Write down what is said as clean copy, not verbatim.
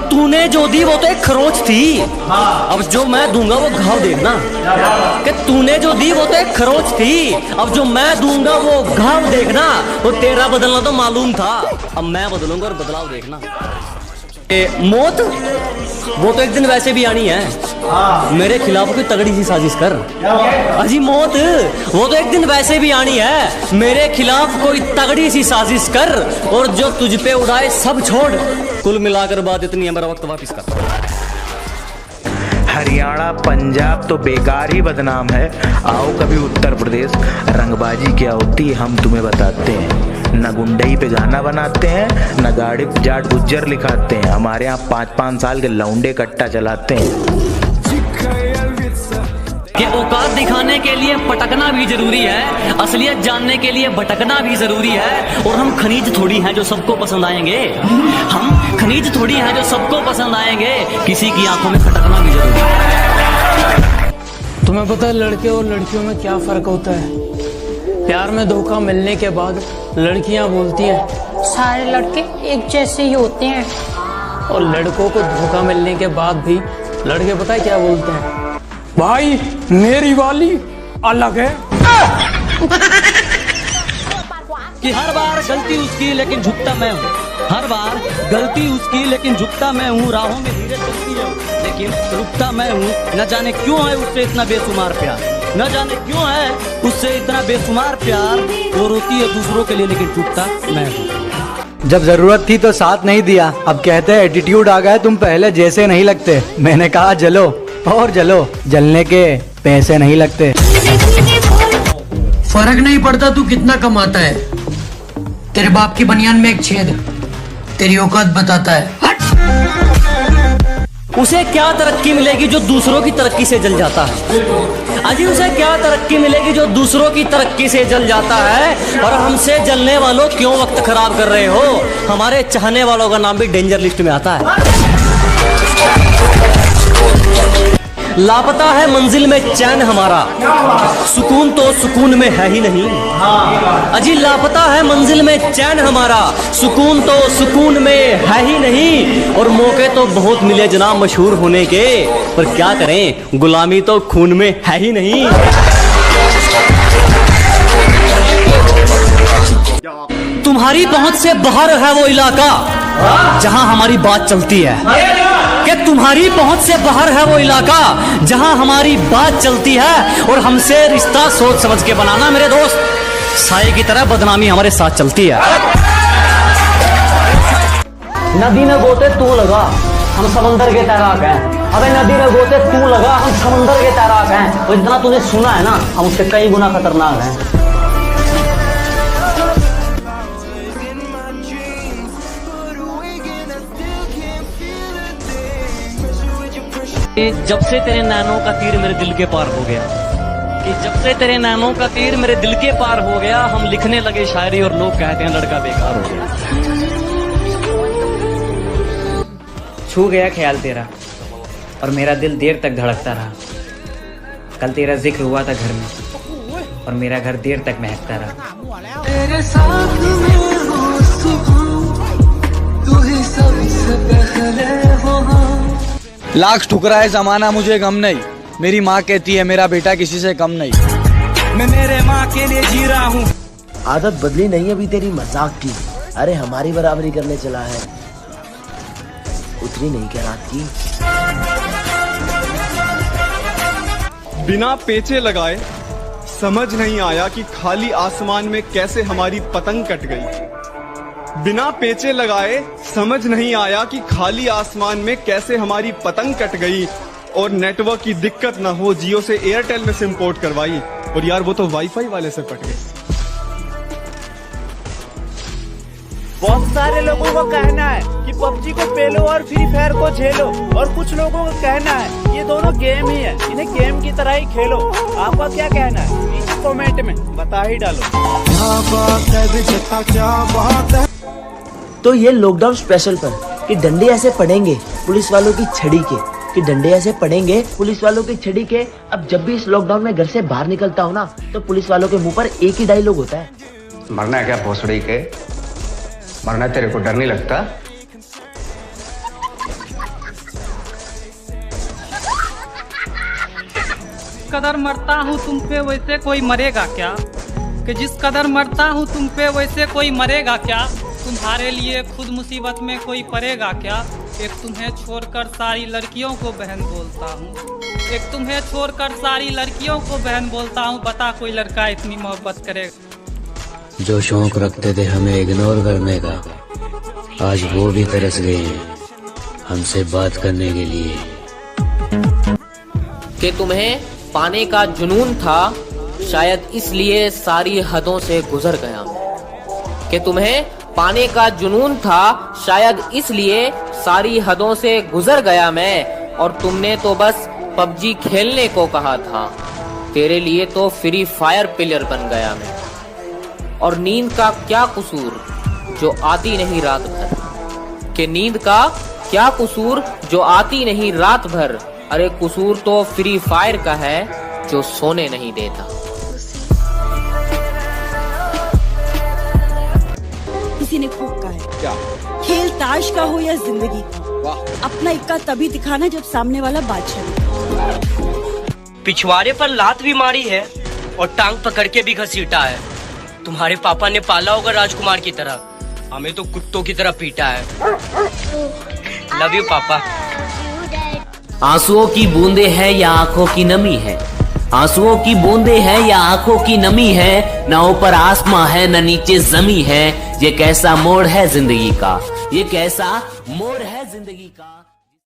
तूने जो दी वो तो एक खरोच थी, अब जो मैं दूंगा वो घाव देखना। कि तूने जो दी वो तो एक खरोच थी, अब जो मैं दूंगा वो घाव देखना। वो तेरा बदलना तो मालूम था, अब मैं बदलूंगा और बदलाव देखना। मौत वो तो एक दिन वैसे भी आनी है, मेरे खिलाफ कोई तगड़ी सी साजिश कर। अजी मौत वो तो एक दिन वैसे भी आनी है, मेरे खिलाफ कोई तगड़ी सी साजिश कर, और जो तुझ पे उड़ाए सब छोड़। कुल मिलाकर बात इतनी है, मेरा वक्त वापिस कर। हरियाणा पंजाब तो बेकार ही बदनाम है, आओ कभी उत्तर प्रदेश, रंगबाजी क्या होती है हम तुम्हें बताते हैं। न गुंडई पे गाना बनाते हैं, न गाड़ी पे जाट गुज्जर लिखाते हैं, हमारे यहाँ 5-5 साल के लौंडे कट्टा चलाते हैं। कि औकात दिखाने के लिए पटकना भी जरूरी है, असलियत जानने के लिए भटकना भी जरूरी है। और हम खनीज थोड़ी हैं जो सबको पसंद आएंगे, हम खनीज थोड़ी हैं जो सबको पसंद आएंगे, किसी की आंखों में खटकना भी जरूरी है। तुम्हें पता है लड़के और लड़कियों में क्या फर्क होता है? प्यार में धोखा मिलने के बाद लड़कियां बोलती हैं सारे लड़के एक जैसे ही होते हैं, और लड़कों को धोखा मिलने के बाद भी लड़के पता है क्या बोलते हैं? भाई मेरी वाली अलग है। कि हर बार गलती उसकी लेकिन झुकता मैं हूँ, हर बार गलती उसकी लेकिन झुकता मैं हूँ। राहों में धीरे चलती है लेकिन रुकता मैं हूँ। न जाने क्यों है उससे इतना बेशुमार प्यार, न जाने क्यों है उससे इतना बेशुमार प्यार। वो रोती है दूसरों के लिए लेकिन टूटता मैं हूँ। जब जरूरत थी तो साथ नहीं दिया, अब कहते हैं एटीट्यूड आ गया, तुम पहले जैसे नहीं लगते। मैंने कहा जलो और जलो, जलने के पैसे नहीं लगते। फर्क नहीं पड़ता तू कितना कमाता है, तेरे बाप की बनियान में एक छेद तेरी औकात बताता है। उसे क्या तरक्की मिलेगी जो दूसरों की तरक्की से जल जाता है? अजी उसे क्या तरक्की मिलेगी जो दूसरों की तरक्की से जल जाता है? और हमसे जलने वालों क्यों वक्त खराब कर रहे हो? हमारे चाहने वालों का नाम भी डेंजर लिस्ट में आता है। लापता है मंजिल में चैन हमारा, सुकून तो सुकून में है ही नहीं। अजी लापता है मंजिल में चैन हमारा, सुकून तो सुकून में है ही नहीं। और मौके तो बहुत मिले जनाब मशहूर होने के, पर क्या करें गुलामी तो खून में है ही नहीं। तुम्हारी पहुंच से बाहर है वो इलाका जहां हमारी बात चलती है। कि तुम्हारी पहुंच से बाहर है वो इलाका जहां हमारी बात चलती है। और हमसे रिश्ता सोच समझ के बनाना मेरे दोस्त, साए की तरह बदनामी हमारे साथ चलती है। नदी में गोते तू लगा, हम समंदर के तैराक हैं। अबे नदी में गोते तू लगा, हम समंदर के तैराक हैं। और जितना तूने सुना है ना, हम उससे कई गुना खतरनाक हैं। जब से तेरे नैनों का तीर मेरे दिल के पार हो गया, कि जब से तेरे नैनों का तीर मेरे दिल के पार हो गया, हम लिखने लगे शायरी और लोग कहते हैं लड़का बेकार हो गया। छू गया ख्याल तेरा और मेरा दिल देर तक धड़कता रहा। कल तेरा जिक्र हुआ था घर में और मेरा घर देर तक महकता रहा। तेरे साथ में हो सुकून, तू ही सबसे पहले हो। लाख ठुकराए जमाना मुझे गम नहीं, मेरी माँ कहती है मेरा बेटा किसी से कम नहीं। मैं मेरे माँ के लिए जी रहा हूँ। आदत बदली नहीं अभी तेरी मजाक की, अरे हमारी बराबरी करने चला है, उतरी नहीं क्या रात की। बिना पेचे लगाए समझ नहीं आया कि खाली आसमान में कैसे हमारी पतंग कट गई। बिना पेचे लगाए समझ नहीं आया कि खाली आसमान में कैसे हमारी पतंग कट गई। और नेटवर्क की दिक्कत ना हो, जियो से एयरटेल में सिम पोर्ट करवाई, और यार वो तो वाईफाई वाले से पट गई। बहुत सारे लोगों को कहना है कि पबजी को पेलो और फ्री फायर को झेलो, और कुछ लोगों को कहना है ये दोनों गेम ही है, इन्हें गेम की तरह ही खेलो। आपका क्या कहना है? नीचे कमेंट में बता ही डालो। तो ये लॉकडाउन स्पेशल पर कि डंडे ऐसे पड़ेंगे पुलिस वालों की छड़ी के, कि डंडे ऐसे पड़ेंगे पुलिस वालों की छड़ी के। अब जब भी इस लॉकडाउन में घर से बाहर निकलता हूँ ना, तो पुलिस वालों के मुंह पर एक ही डायलॉग होता है, मरना है क्या भोसड़ी के? मरना तेरे को डर नहीं लगता? कदर मरता हूँ तुम पे वैसे कोई मरेगा क्या, कि जिस कदर मरता हूँ तुम पे वैसे कोई मरेगा क्या, तुम्हारे लिए खुद मुसीबत में कोई पड़ेगा क्या। एक तुम्हें छोड़कर सारी लड़कियों को बहन बोलता हूँ, एक तुम्हें छोड़कर सारी लड़कियों को बहन बोलता हूँ, बता कोई लड़का इतनी मोहब्बत करेगा। जो शौक रखते थे हमें इग्नोर करने का, आज वो भी तरस गए हैं हमसे बात करने के लिए। कि तुम्हें पाने का जुनून था, शायद इसलिए सारी हदों से गुजर गया मैं। कि तुम्हें पाने का जुनून था, शायद इसलिए सारी हदों से गुजर गया मैं। और तुमने तो बस पबजी खेलने को कहा था, तेरे लिए तो फ्री फायर प्लेयर बन गया मैं। और नींद का क्या कसूर जो आती नहीं रात भर, कि नींद का क्या कसूर जो आती नहीं रात भर। अरे कसूर तो फ्री फायर का है जो सोने नहीं देता। किसी ने खूब कहा है क्या, खेल ताश का हो या जिंदगी का, अपना इक्का तभी दिखाना जब सामने वाला बादशाह। पिछवाड़े पर लात भी मारी है और टांग पकड़ के भी घसीटा है। तुम्हारे पापा ने पाला होगा राजकुमार की तरह, हमें तो कुत्तों की तरह पीटा है। लव यू पापा। आंसुओं की बूंदे है या आंखों की नमी है, आंसुओं की बूंदे है या आंखों की नमी है। न ऊपर आसमां है न नीचे जमी है, ये कैसा मोड़ है जिंदगी का, ये कैसा मोड़ है जिंदगी का।